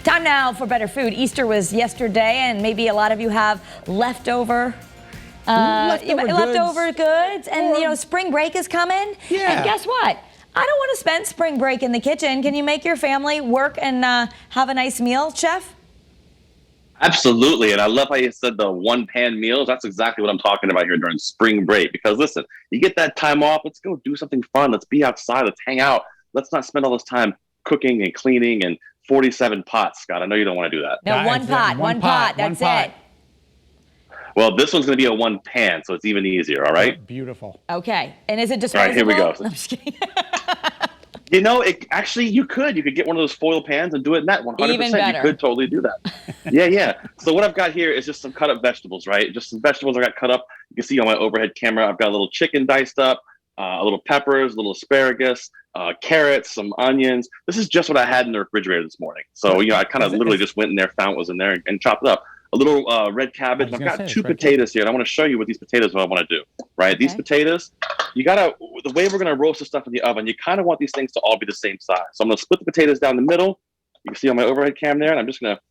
Time now for better food. Easter was yesterday, and maybe a lot of you have leftover goods. And spring break is coming. Yeah. And guess what? I don't want to spend spring break in the kitchen. Can you make your family work and have a nice meal, Chef? Absolutely. And I love how you said the one-pan meals. That's exactly what I'm talking about here during spring break. Because listen, you get that time off. Let's go do something fun. Let's be outside. Let's hang out. Let's not spend all this time cooking and cleaning and 47 pots, Scott. I know you don't want to do that. No, one pot. That's it. Well, this one's going to be a one pan, so it's even easier, all right? Beautiful. Okay. And is it disposable? All right, here we go. I'm just kidding. You could get one of those foil pans and do it in that 100%. Even better. You could totally do that. Yeah. So what I've got here is just some cut up vegetables, right? Just some vegetables I got cut up. You can see on my overhead camera, I've got a little chicken diced up, a little peppers, a little asparagus, carrots, some onions. This is just what I had in the refrigerator this morning. So, I kind of literally just went in there, found what was in there, and chopped it up. A little red cabbage. I've got two potatoes here, and I want to show you what these potatoes what I want to do. Right? Okay. These potatoes, the way we're going to roast the stuff in the oven, you kind of want these things to all be the same size. So I'm going to split the potatoes down the middle. You can see on my overhead cam there, and I'm just going to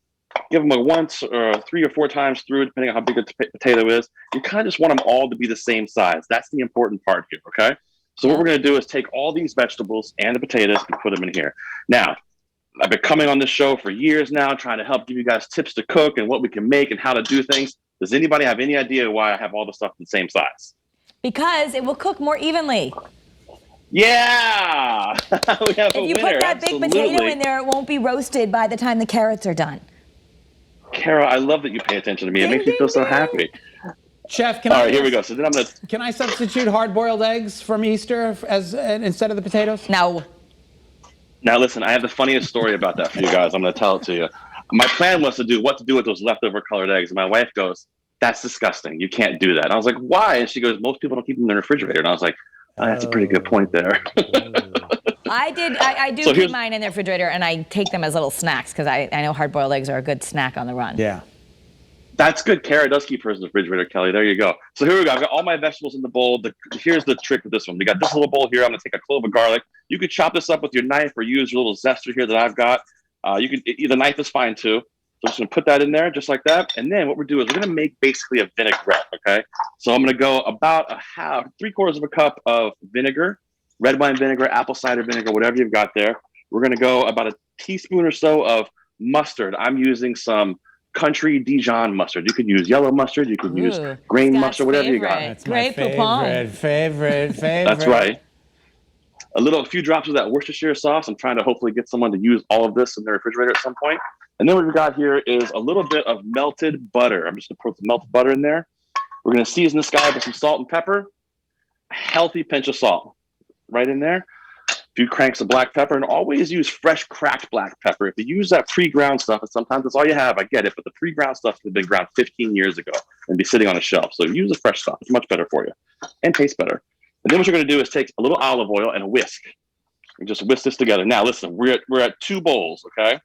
give them a once or 3 or 4 times through, depending on how big the potato is. You kind of just want them all to be the same size. That's the important part here, okay? So what we're going to do is take all these vegetables and the potatoes and put them in here. Now, I've been coming on this show for years now, trying to help give you guys tips to cook and what we can make and how to do things. Does anybody have any idea why I have all the stuff the same size? Because it will cook more evenly. Yeah! We have if you put that big potato in there, it won't be roasted by the time the carrots are done. Kara, I love that you pay attention to me. It makes me feel so happy. Chef, all right, here we go. So then I'm going to... Can I substitute hard-boiled eggs from Easter instead of the potatoes? No. Now, listen, I have the funniest story about that for you guys. I'm going to tell it to you. My plan was to do what to do with those leftover colored eggs. And my wife goes, that's disgusting. You can't do that. And I was like, why? And she goes, most people don't keep them in the refrigerator. And I was like, oh, that's a pretty good point there. I do keep mine in the refrigerator, and I take them as little snacks because I know hard-boiled eggs are a good snack on the run. Yeah. That's good. Kara does keep hers in the refrigerator, Kelly. There you go. So here we go. I've got all my vegetables in the bowl. Here's the trick with this one. We got this little bowl here. I'm going to take a clove of garlic. You could chop this up with your knife or use your little zester here that I've got. The knife is fine too. So I'm just going to put that in there just like that. And then what we're doing is we're going to make basically a vinaigrette, okay? So I'm going to go about 3/4 of a cup of vinegar, red wine vinegar, apple cider vinegar, whatever you've got there. We're going to go about a teaspoon or so of mustard. I'm using some country Dijon mustard. You could use yellow mustard. You could use green mustard, whatever you got. That's my favorite. That's right. A few drops of that Worcestershire sauce. I'm trying to hopefully get someone to use all of this in their refrigerator at some point. And then what we've got here is a little bit of melted butter. I'm just going to put some melted butter in there. We're going to season this guy with some salt and pepper. A healthy pinch of salt right in there. Few cranks of black pepper, and always use fresh cracked black pepper. If you use that pre-ground stuff, and sometimes that's all you have, I get it, but the pre-ground stuff has been ground 15 years ago and be sitting on a shelf. So use the fresh stuff. It's much better for you and tastes better. And then what you're going to do is take a little olive oil and a whisk and just whisk this together. Now, listen, we're at 2 bowls, okay?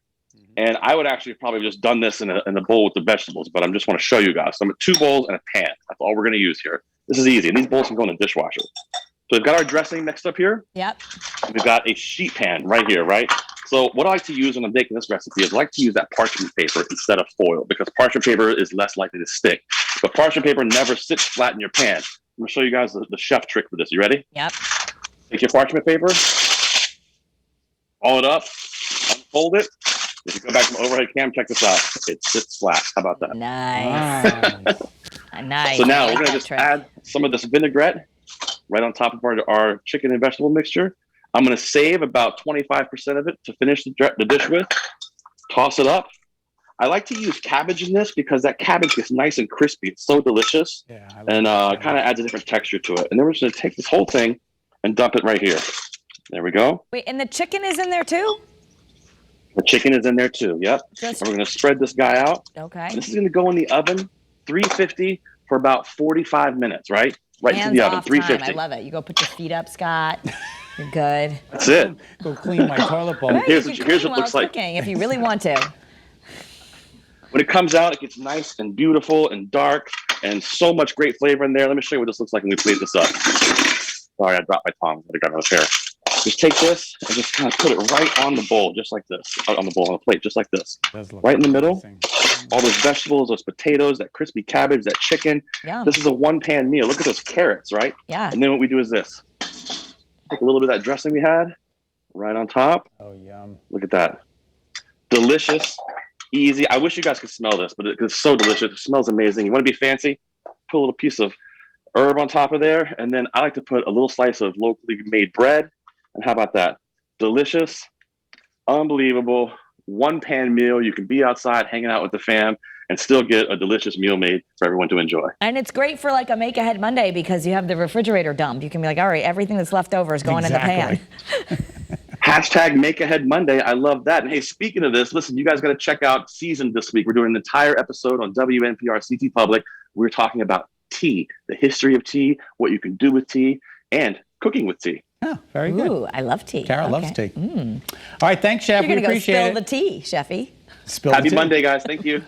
And I would actually probably just done this in a bowl with the vegetables, but I just want to show you guys. So I'm at 2 bowls and a pan. That's all we're going to use here. This is easy. And these bowls can go in the dishwasher. So we've got our dressing mixed up here. Yep. We've got a sheet pan right here, right? So what I like to use when I'm making this recipe is I like to use that parchment paper instead of foil because parchment paper is less likely to stick. But parchment paper never sits flat in your pan. I'm going to show you guys the chef trick for this. You ready? Yep. Take your parchment paper, roll it up, unfold it. If you go back to my overhead cam, check this out. It sits flat. How about that? Nice. Nice. So now we're going to just add some of this vinaigrette right on top of our chicken and vegetable mixture. I'm going to save about 25% of it to finish the dish with. Toss it up. I like to use cabbage in this because that cabbage gets nice and crispy. It's so delicious. Yeah, and kind of adds a different texture to it. And then we're just going to take this whole thing and dump it right here. There we go. Wait, and the chicken is in there too? The chicken is in there too, yep. And we're going to spread this guy out. Okay. And this is going to go in the oven, 350 for about 45 minutes, right? Right into the oven, 350. I love it. You go put your feet up, Scott. You're good. That's it. Go clean my toilet bowl. Right, here's what it looks like. Cooking, if you really want to. When it comes out, it gets nice and beautiful and dark and so much great flavor in there. Let me show you what this looks like when we plate this up. Sorry, I dropped my tongs. I got no hair. Just take this and just kind of put it right on the bowl, just like this. On the bowl, on the plate, just like this. Right in the middle. All those vegetables, those potatoes, that crispy cabbage, that chicken. Yum. This is a one-pan meal. Look at those carrots, right? Yeah. And then what we do is this. Take a little bit of that dressing we had right on top. Oh, yum. Look at that. Delicious, easy. I wish you guys could smell this, but it's so delicious. It smells amazing. You want to be fancy? Put a little piece of herb on top of there. And then I like to put a little slice of locally made bread. And how about that? Delicious, unbelievable, one-pan meal. You can be outside hanging out with the fam and still get a delicious meal made for everyone to enjoy. And it's great for like a make ahead Monday because you have the refrigerator dump. You can be like, all right, everything that's left over is going in the pan. Hashtag Make Ahead Monday. I love that. And hey, speaking of this, listen, you guys got to check out Seasoned this week. We're doing an entire episode on WNPR CT Public. We're talking about tea, the history of tea, what you can do with tea, and cooking with tea. Oh, very good. Ooh, I love tea. Tara loves tea. All right, thanks, Chef. You're going to go appreciate spill it. the tea, Chefy. Spill the Happy tea. Monday, guys. Thank you.